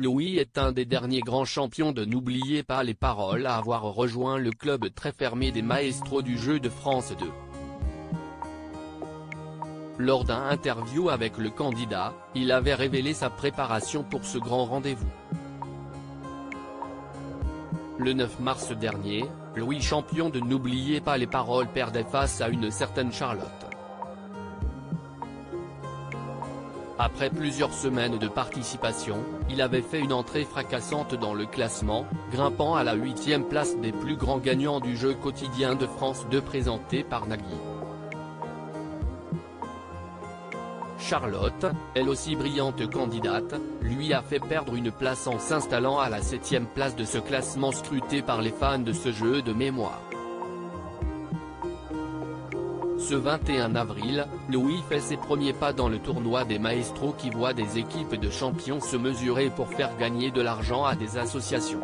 Louis est un des derniers grands champions de N'oubliez pas les paroles à avoir rejoint le club très fermé des maestros du jeu de France 2. Lors d'un interview avec le candidat, il avait révélé sa préparation pour ce grand rendez-vous. Le 9 mars dernier, Louis, champion de N'oubliez pas les paroles, perdait face à une certaine Charlotte. Après plusieurs semaines de participation, il avait fait une entrée fracassante dans le classement, grimpant à la 8e place des plus grands gagnants du jeu quotidien de France 2 présenté par Nagui. Charlotte, elle aussi brillante candidate, lui a fait perdre une place en s'installant à la 7e place de ce classement scruté par les fans de ce jeu de mémoire. Ce 21 avril, Louis fait ses premiers pas dans le tournoi des maestros qui voit des équipes de champions se mesurer pour faire gagner de l'argent à des associations.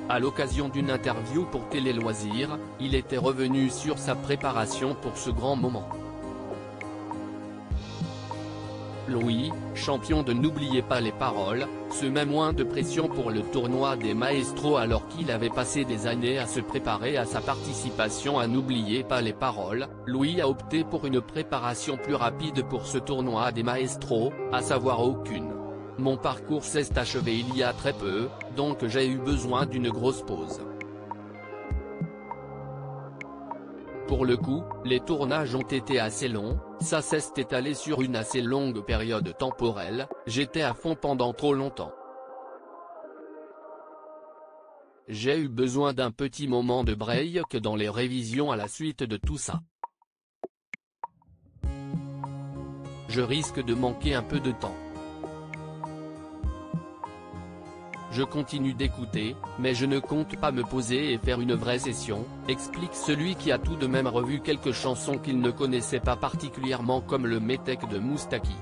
À l'occasion d'une interview pour Télé Loisirs, il était revenu sur sa préparation pour ce grand moment. Louis, champion de N'oubliez pas les paroles, se met moins de pression pour le tournoi des maestros alors qu'il avait passé des années à se préparer à sa participation à N'oubliez pas les paroles. Louis a opté pour une préparation plus rapide pour ce tournoi des maestros, à savoir aucune. Mon parcours s'est achevé il y a très peu, donc j'ai eu besoin d'une grosse pause. Pour le coup, les tournages ont été assez longs, ça s'est étalé sur une assez longue période temporelle, j'étais à fond pendant trop longtemps. J'ai eu besoin d'un petit moment de break dans les révisions à la suite de tout ça. Je risque de manquer un peu de temps. Je continue d'écouter, mais je ne compte pas me poser et faire une vraie session, explique celui qui a tout de même revu quelques chansons qu'il ne connaissait pas particulièrement comme le Métèque de Moustaki.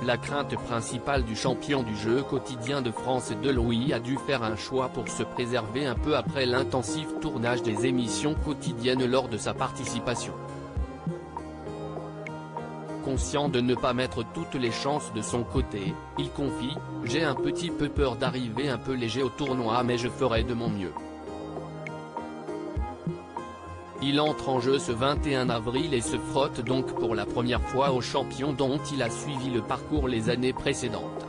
La crainte principale du champion du jeu quotidien de France 2 Louis a dû faire un choix pour se préserver un peu après l'intensif tournage des émissions quotidiennes lors de sa participation. Conscient de ne pas mettre toutes les chances de son côté, il confie « J'ai un petit peu peur d'arriver un peu léger au tournoi mais je ferai de mon mieux ». Il entre en jeu ce 21 avril et se frotte donc pour la première fois au champion dont il a suivi le parcours les années précédentes.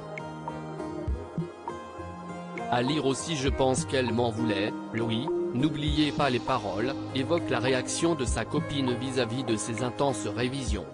À lire aussi Je pense qu'elle m'en voulait, Louis, N'oubliez pas les paroles, évoque la réaction de sa copine vis-à-vis de ses intenses révisions.